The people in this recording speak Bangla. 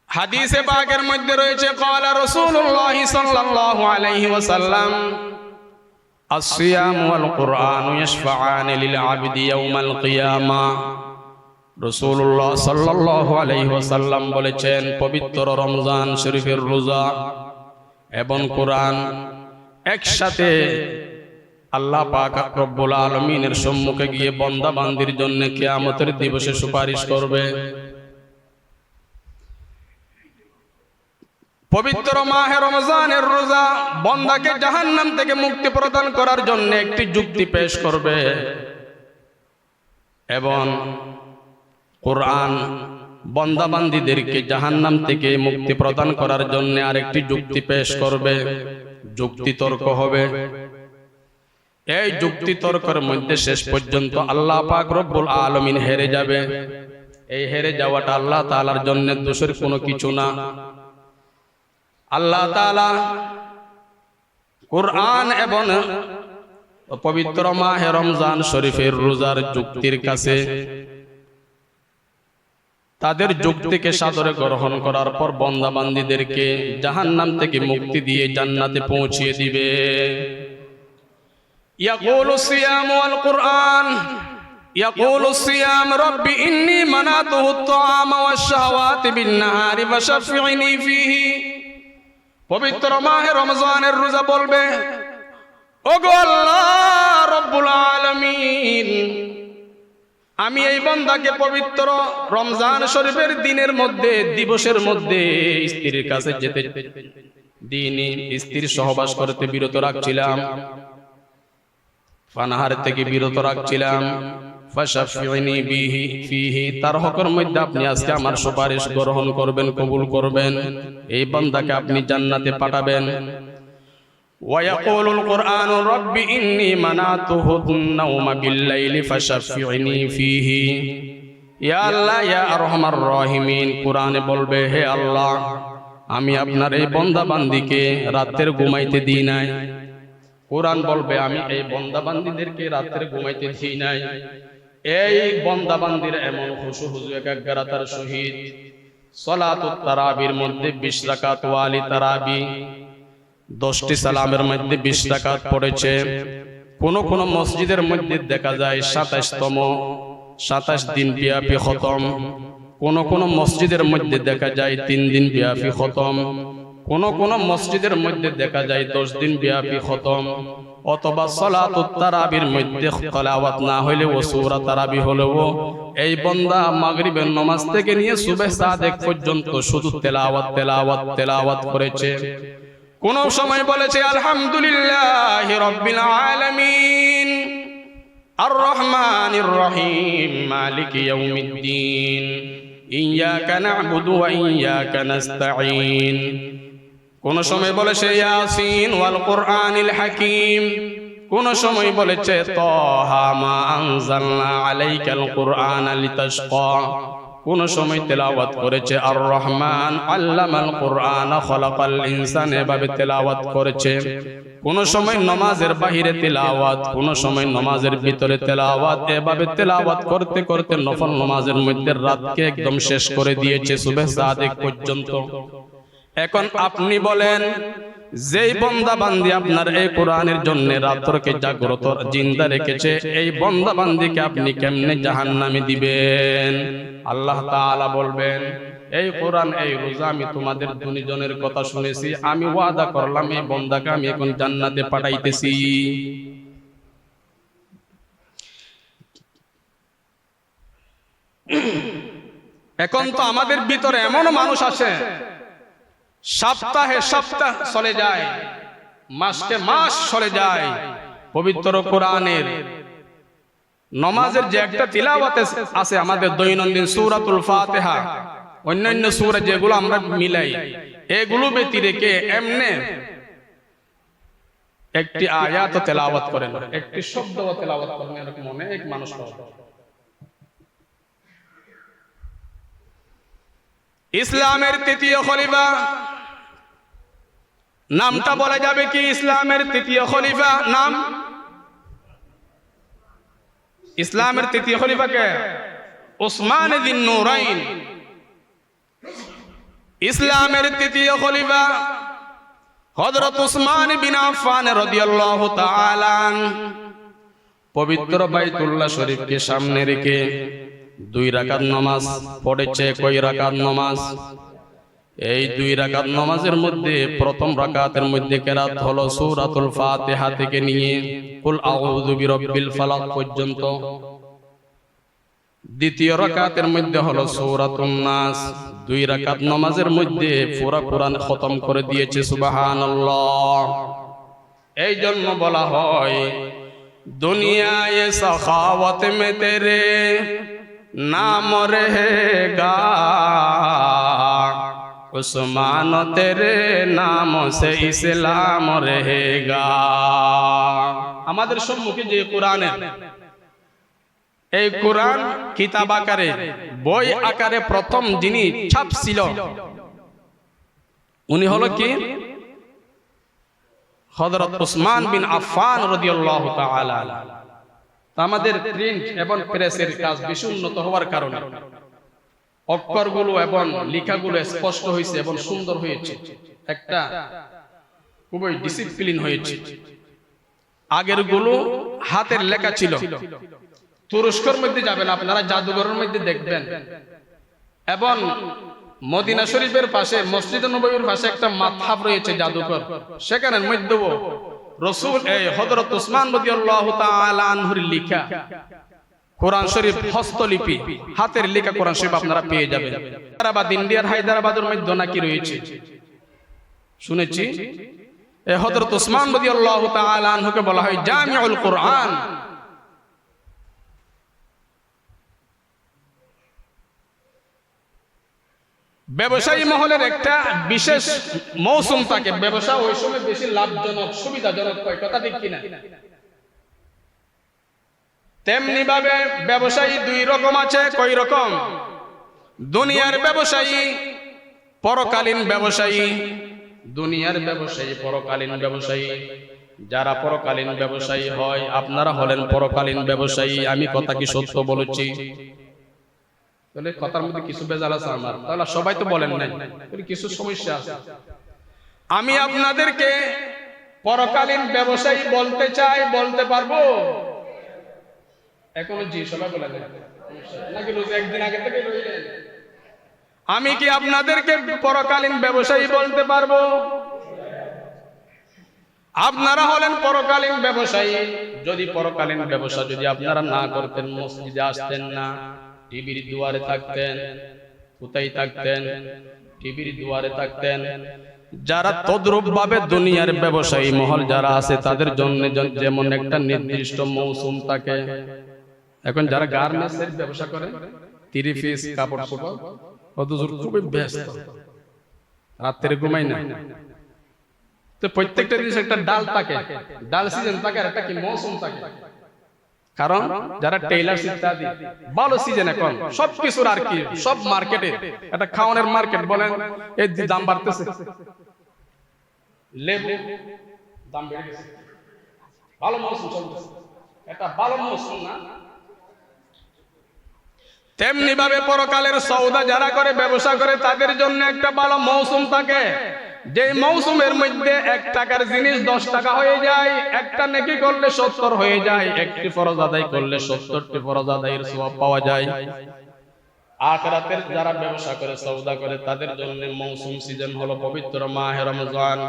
হাদিসে পাকের মধ্যে রয়েছে ক্বালা রাসূলুল্লাহ সাল্লাল্লাহু আলাইহি ওয়াসাল্লাম আসসিয়ামু ওয়াল কুরআনু ইয়াশফাআনি লিল আবদি ইয়াউমাল কিয়ামাহ। রাসূলুল্লাহ সাল্লাল্লাহু আলাইহি ওয়াসাল্লাম বলেছেন, পবিত্র রমজান শরীফের রোজা এবং কোরআন একসাথে আল্লাহ পাক রব্বুল আলামিনের সম্মুখে গিয়ে বান্দা বান্দির জন্য কিয়ামতের দিবসে সুপারিশ করবে। পবিত্র মাহে রমজানের রোজা বান্দাকে জাহান্নাম থেকে মুক্তি প্রদান করার জন্য একটি যুক্তি পেশ করবে এবং কোরআন বান্দা বান্দীদেরকে জাহান্নাম থেকে মুক্তি প্রদান করার জন্য আরেকটি যুক্তি পেশ করবে। যুক্তি তর্ক হবে। এই যুক্তি তর্কের মধ্যে শেষ পর্যন্ত আল্লাহ পাক রব্বুল আলামিন হেরে যাবে। এই হেরে যাওয়াটা আল্লাহ তাআলার জন্য দোষের কোনো কিছু না। আল্লাহ তাআলা কোরআন এবং পবিত্র মাহে রমজান শরীফের রোজার যুক্তির কাছে তাদের যুক্তিকে সাদরে গ্রহণ করার পর বান্দা বান্দীদেরকে জাহান্নাম থেকে মুক্তি দিয়ে জান্নাতে পৌঁছিয়ে দিবে। ইয়াকুলু সিয়াম ওয়াল কুরআন ইয়াকুলু সিয়াম রব্বি ইন্নী মানাতুহু আত-তাআমা ওয়াশ-শাহওয়াতি বিন-নাহারি ফাশফি'নি ফীহি। পবিত্র মাহে রমজানের রোজা বলবে, ওগো আল্লাহ রব্বুল আলামিন, আমি এই বান্দাকে পবিত্র রমজান শরীফের দিনের মধ্যে দিবসের মধ্যে স্ত্রীর কাছে যেতে দিইনি, স্ত্রীর সহবাস করতে বিরত রাখছিলাম, পানাহার থেকে বিরত রাখছিলাম। ফাশফি'নি বিহি ফীহি, তার হকের মধ্যে আপনি আজকে আমার সুপারিশ গ্রহণ করবেন, কবুল করবেন, এই বান্দাকে আপনি জান্নাতে পাঠাবেন। ওয়ায়াকুলুল কুরআনু রব্বি ইন্নী মানাতুহু আন-নাওমা বিল-লাইলি ফাশফি'নি ফীহি। ইয়া আল্লাহ ইয়া আরহামার রাহিমিন, কোরআনে বলবে, হে আল্লাহ, আমি আপনার এই বান্দা বান্দীকে রাতের ঘুমাইতে দিই নাই। কোরআন বলবে, আমি এই বান্দা বান্দীদেরকে রাতের ঘুমাইতে দিই নাই। এই বান্দা বান্দীর এমন খুশু হুজু একাগ্রতার সহিত সালাতুত তারাবির মধ্যে 20 রাকাত ওয়ালি তারাবি 10টি সালামের মধ্যে 20 রাকাত পড়েছে। কোন কোন মসজিদের মধ্যে দেখা যায় 27 দিন ব্যাপী খতম, কোন কোন মসজিদের মধ্যে দেখা যায় 3 দিন ব্যাপী খতম, কোন কোন মসজিদের মধ্যে দেখা যায় 10 দিন ব্যাপী খতম, অথবা সালাতুত তারাবির মধ্যে তেলাওয়াত না হইলে ও সূরা তারাবি হলেও এই বান্দা মাগরিবের নামাজ থেকে নিয়ে সুবহ সাদেক পর্যন্ত শুধু তেলাওয়াত করেছে। কোন সময় বলেছে আলহামদুলিল্লাহি রাব্বিল আলামিন আর রহমানির রহিম মালিকি ইয়াউমিদ্দিন ইয়্যাকা না'বুদু ওয়া ইয়্যাকা নাস্তাঈন। কোন সময় বলেছে ইয়াসিন ওয়াল কুরআনিল হাকীম, কোন সময় বলেছে তাহা মা আনজালনা আলাইকাল কুরআনা লিতাশকা, কোন সময় তেলাওয়াত করেছে আর রহমান আল্লামাল কুরআনা খলাকাল ইনসান, এভাবে তেলাওয়াত করেছে। কোন সময় নামাজের বাহিরে তেলাওয়াত, কোন সময় নামাজের ভিতরে তেলাওয়াত, এভাবে তেলাওয়াত করতে করতে নফল নামাজের মধ্যে রাতকে একদম শেষ করে দিয়েছে সুবহ সাদেক পর্যন্ত। এখন আপনি বলেন, যেই বান্দা বান্দি আপনার এই কোরআনের জন্য রাতকে জাগ্রত জিন্দা রেখেছে, এই বান্দা বান্দিকে আপনি কেমনে জাহান্নামে দিবেন? আল্লাহ তাআলা বলবেন, এই কোরআন এই রোজা আমি তোমাদের দুজনের কথা শুনেছি, আমি ওয়াদা করলাম এই বান্দাকে আমি এখন জান্নাতে পাঠাইতেছি। এখন তো আমাদের ভিতরে এমনও মানুষ আছে, সপ্তাহে সপ্তাহ চলে যায়, মাসকে মাস চলে যায়, পবিত্র কোরআনের নামাজের যে একটা তিলাওয়াত আছে আমাদের দৈনন্দিন সূরাতুল ফাতিহা, অন্যান্য সূরা যেগুলো আমরা মিলাই, এগুলো ব্যতি রেখে এমনে একটি আয়াত তেলাওয়াত করেন, একটি শব্দ তেলাওয়াত করেন, এরকম অনেক মানুষ পাওয়া যায়। ইসলামের তৃতীয় খলিফা নামটা বলা যাবে কি? ইসলামের তৃতীয় খলিফা নাম, ইসলামের তৃতীয় খলিফা কে? উসমান যিন নূরাইন। ইসলামের তৃতীয় খলিফা হযরত উসমান বিন আফফান রাদিয়াল্লাহু তাআলা পবিত্র বাইতুল্লাহ শরীফকে সামনে রেখে 2 রাকাত নামাজ পড়েছে। কয় রাকাত নামাজ? এই 2 রাকাত নামাজের মধ্যে প্রথম রাকাতের মধ্যে কেরাত হলো সূরাতুল ফাতিহা থেকে নিয়ে কুল আউযু বিরাব্বিল ফালাক পর্যন্ত। দ্বিতীয় রাকাতের মধ্যে হলো সূরাতুন নাস। 2 রাকাত নামাজের মধ্যে পুরা কোরআন খতম করে দিয়েছে। সুবহানাল্লাহ। এই জন্য বলা হয় দুনিয়ায়ে সখাওয়াত মে তেরে নাম রহেগা, উসমান তেরে নাম সে ইসলাম রহেগা। আমাদের সম্মুখে যে কোরআনের এই কোরআন কিতাব আকারে বই আকারে প্রথম যিনি ছাপছিল উনি হলো কি? হযরত উসমান বিন আফফান রাদিয়াল্লাহু তাআলা। আমাদের প্রিন্ট এবং প্রেসের কাজ বেশি উন্নত হওয়ার কারণে অক্ষরগুলো এবং লেখাগুলো স্পষ্ট হয়েছে এবং সুন্দর হয়েছে, একটা খুবই ডিসিপ্লিন হয়েছে। আগের গুলো হাতের লেখা ছিল। তুরস্কের মধ্যে যাবেন আপনারা, জাদুঘরের মধ্যে দেখবেন, এবং মদিনা শরীফের পাশে মসজিদে নববীর পাশে একটা মাতহাফ রয়েছে জাদুঘর, সেখানের মধ্যেও রাসূল এই হযরত উসমান রাদিয়াল্লাহু তাআলা আনহুর লেখা কোরআন শরীফ হস্তলিপি হাতের লেখা কোরআন শরীফ আপনারা পেয়ে যাবেন। হায়দ্রাবাদ, ইন্ডিয়ার হায়দ্রাবাদের মধ্যে নাকি রয়েছে শুনেছি। এই হযরত উসমান রাদিয়াল্লাহু তাআলা আনহুকে বলা হয় জামিউল কোরআন। ব্যবসায়ী মহলের একটা বিশেষ মৌসুম থাকে, ব্যবসা ওই সময় বেশি লাভজনক সুবিধাজনক হয়, কথা ঠিক কিনা? তেমনি ভাবে ব্যবসায়ী 2 রকম আছে। কয় রকম? দুনিয়ার ব্যবসায়ী, পরকালীন ব্যবসায়ী। দুনিয়ার ব্যবসায়ী, পরকালীন ব্যবসায়ী। যারা পরকালীন ব্যবসায়ী হয়, আপনারা হলেন পরকালীন ব্যবসায়ী। আমি কথা কি সত্য বলেছি? তাহলে কথার মধ্যে কিছু ভেজাল আছে আমার, তাহলে সবাই তো বলেন নাই, কিছু সমস্যা আছে। আমি আপনাদেরকে পরকালীন ব্যবসায়ী বলতে চাই, বলতে পারবো? এখনো জি সবাই বলেন নাকি রোজ একদিন আগে থেকে রইলেন? আমি কি আপনাদেরকে পরকালীন ব্যবসায়ী বলতে পারবো? আপনারা হলেন পরকালীন ব্যবসায়ী। যদি পরকালীন ব্যবসা যদি আপনারা না করতেন, মসজিদে আসতেন না, টিভির দুয়ারে থাকতেন, কোথায় থাকতেন? টিভির দুয়ারে থাকতেন। যারা তদ্রূপ ভাবে দুনিয়ার ব্যবসায়ী মহল যারা আছে তাদের জন্য যেমন একটা নির্দিষ্ট মৌসুম থাকে। এখন যারা গার্মেন্টসের ব্যবসা করে, 3 পিস কাপড় চোপড়, হুজুর খুবই ব্যস্ত, রাত্রে ঘুমাই না, তো প্রত্যেকটা জিনিস একটা ডাল থাকে, ডাল সিজন থাকে, আর একটা কি মৌসুম থাকে। কারণ যারা টেইলার্স ইত্যাদি ভালো সিজন, এখন সবকিছুর আর কি সব মার্কেটে একটা খাওয়ানোর মার্কেট বলেন, এই দাম বাড়তেছে, লেবু দাম বেড়ে গেছে, ভালো মৌসুম চলতেছে, এটা ভালো মৌসুম না? তেমনি ভাবে পরকালের সওদা যারা করে, ব্যবসা করে, তাদের জন্য একটা ভালো মৌসুম থাকে। যে মৌসুমের মধ্যে 1 টাকার জিনিস 10 টাকা হয়ে যায়, একটা নেকি করলে 70 হয়ে যায়, একটি ফরজ আদায় করলে 70টি ফরজ আদায়ের সওয়াব পাওয়া যায়। আখিরাতের যারা ব্যবসা করে, সওদা করে, তাদের জন্য মৌসুম সিজন হলো পবিত্র মাহে রমজান।